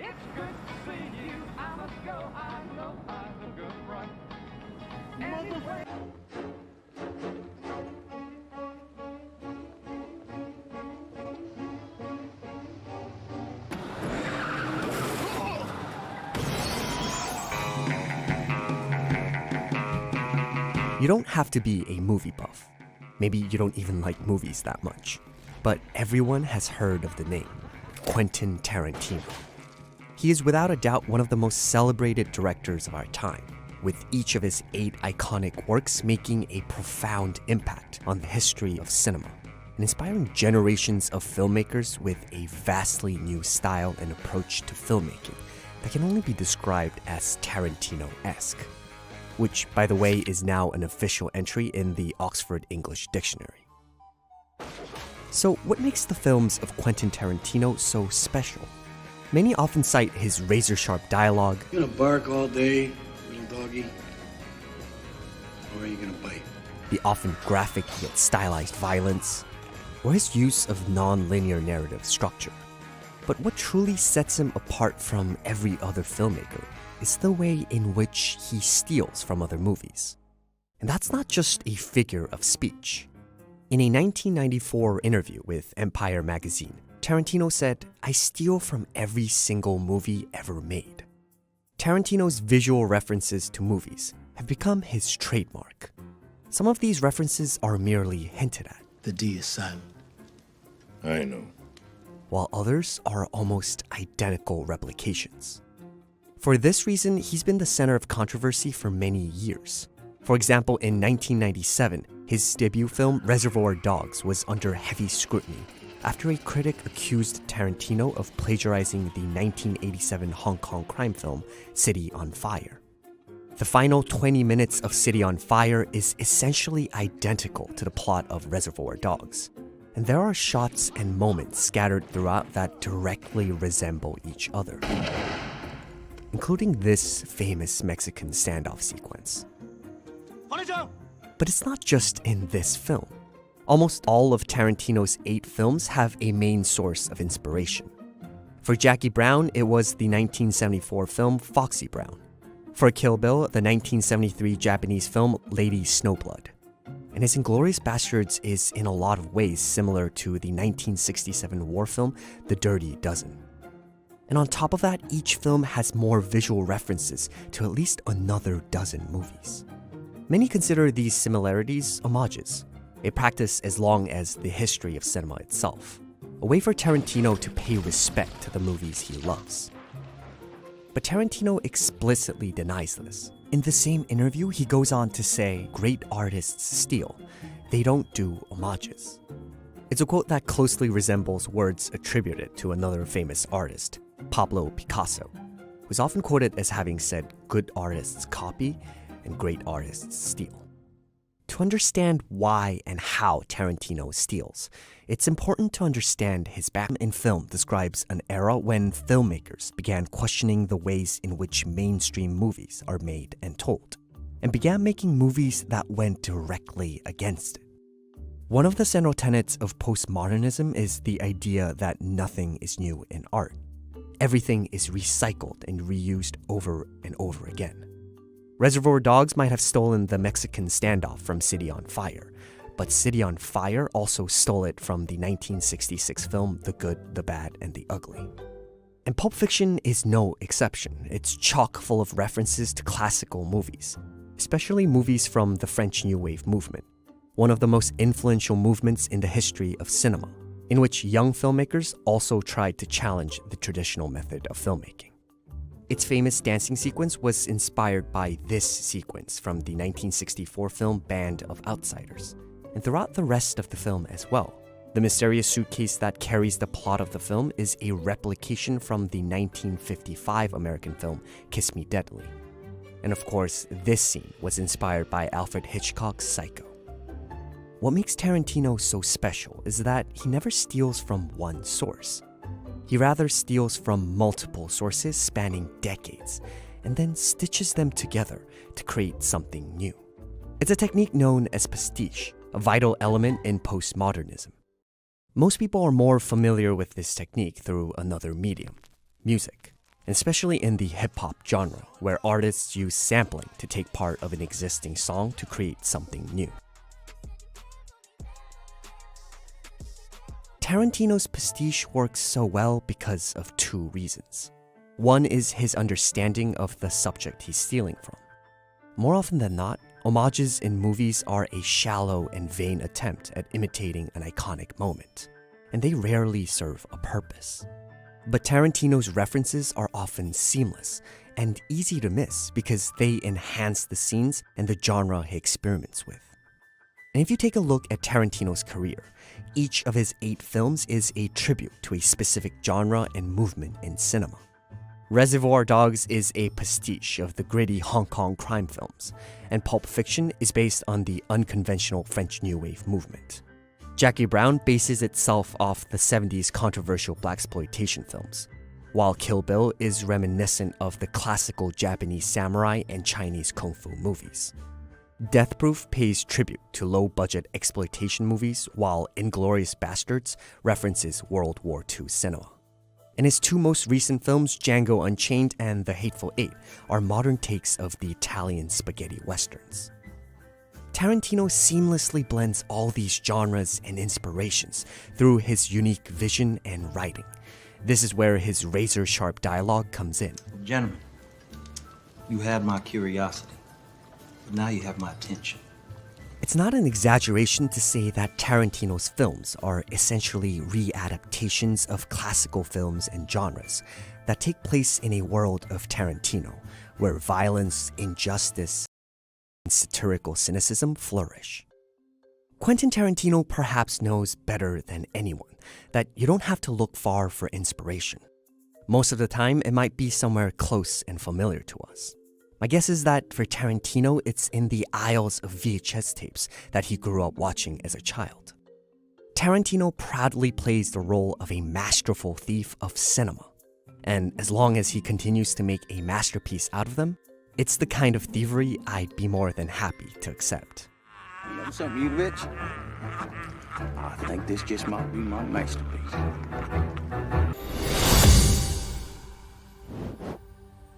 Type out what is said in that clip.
It's good to see you. I must go. I know I'm a good run. Anyway. You don't have to be a movie buff. Maybe you don't even like movies that much. But everyone has heard of the name, Quentin Tarantino. He is without a doubt one of the most celebrated directors of our time, with each of his 8 iconic works making a profound impact on the history of cinema, and inspiring generations of filmmakers with a vastly new style and approach to filmmaking that can only be described as Tarantino-esque, which, by the way, is now an official entry in the Oxford English Dictionary. So what makes the films of Quentin Tarantino so special? Many often cite his razor-sharp dialogue. You gonna bark all day, little doggy? Or are you gonna bite? The often graphic yet stylized violence, or his use of non-linear narrative structure. But what truly sets him apart from every other filmmaker is the way in which he steals from other movies. And that's not just a figure of speech. In a 1994 interview with Empire magazine, Tarantino said, "I steal from every single movie ever made." Tarantino's visual references to movies have become his trademark. Some of these references are merely hinted at. The D is silent. I know. While others are almost identical replications. For this reason, he's been the center of controversy for many years. For example, in 1997, his debut film Reservoir Dogs was under heavy scrutiny after a critic accused Tarantino of plagiarizing the 1987 Hong Kong crime film City on Fire. The final 20 minutes of City on Fire is essentially identical to the plot of Reservoir Dogs, and there are shots and moments scattered throughout that directly resemble each other, including this famous Mexican standoff sequence. But it's not just in this film. Almost all of Tarantino's 8 films have a main source of inspiration. For Jackie Brown, it was the 1974 film Foxy Brown. For Kill Bill, the 1973 Japanese film Lady Snowblood. And his Inglourious Basterds is in a lot of ways similar to the 1967 war film The Dirty Dozen. And on top of that, each film has more visual references to at least another dozen movies. Many consider these similarities homages, a practice as long as the history of cinema itself, a way for Tarantino to pay respect to the movies he loves. But Tarantino explicitly denies this. In the same interview, he goes on to say, "Great artists steal. They don't do homages." It's a quote that closely resembles words attributed to another famous artist, Pablo Picasso, who's often quoted as having said, "Good artists copy and great artists steal." To understand why and how Tarantino steals, it's important to understand his background in film describes an era when filmmakers began questioning the ways in which mainstream movies are made and told, and began making movies that went directly against it. One of the central tenets of postmodernism is the idea that nothing is new in art. Everything is recycled and reused over and over again. Reservoir Dogs might have stolen the Mexican standoff from City on Fire, but City on Fire also stole it from the 1966 film The Good, the Bad, and the Ugly. And Pulp Fiction is no exception. It's chock full of references to classical movies, especially movies from the French New Wave movement, one of the most influential movements in the history of cinema, in which young filmmakers also tried to challenge the traditional method of filmmaking. Its famous dancing sequence was inspired by this sequence from the 1964 film Band of Outsiders, and throughout the rest of the film as well. The mysterious suitcase that carries the plot of the film is a replication from the 1955 American film Kiss Me Deadly. And of course, this scene was inspired by Alfred Hitchcock's Psycho. What makes Tarantino so special is that he never steals from one source. He rather steals from multiple sources spanning decades, and then stitches them together to create something new. It's a technique known as pastiche, a vital element in postmodernism. Most people are more familiar with this technique through another medium, music. especially in the hip-hop genre, where artists use sampling to take part of an existing song to create something new. Tarantino's pastiche works so well because of two reasons. One is his understanding of the subject he's stealing from. More often than not, homages in movies are a shallow and vain attempt at imitating an iconic moment, and they rarely serve a purpose. But Tarantino's references are often seamless and easy to miss because they enhance the scenes and the genre he experiments with. And if you take a look at Tarantino's career, each of his 8 films is a tribute to a specific genre and movement in cinema. Reservoir Dogs is a pastiche of the gritty Hong Kong crime films, and Pulp Fiction is based on the unconventional French New Wave movement. Jackie Brown bases itself off the 70s controversial blaxploitation films, while Kill Bill is reminiscent of the classical Japanese samurai and Chinese kung fu movies. Death Proof pays tribute to low-budget exploitation movies, while Inglourious Basterds references World War II cinema. And his 2 most recent films, Django Unchained and The Hateful Eight, are modern takes of the Italian spaghetti westerns. Tarantino seamlessly blends all these genres and inspirations through his unique vision and writing. This is where his razor-sharp dialogue comes in. Gentlemen, you had my curiosity, but now you have my attention. It's not an exaggeration to say that Tarantino's films are essentially readaptations of classical films and genres that take place in a world of Tarantino, where violence, injustice, and satirical cynicism flourish. Quentin Tarantino perhaps knows better than anyone that you don't have to look far for inspiration. Most of the time, it might be somewhere close and familiar to us. My guess is that for Tarantino, it's in the aisles of VHS tapes that he grew up watching as a child. Tarantino proudly plays the role of a masterful thief of cinema. And as long as he continues to make a masterpiece out of them, it's the kind of thievery I'd be more than happy to accept. You know something, you rich? I think this just might be my masterpiece.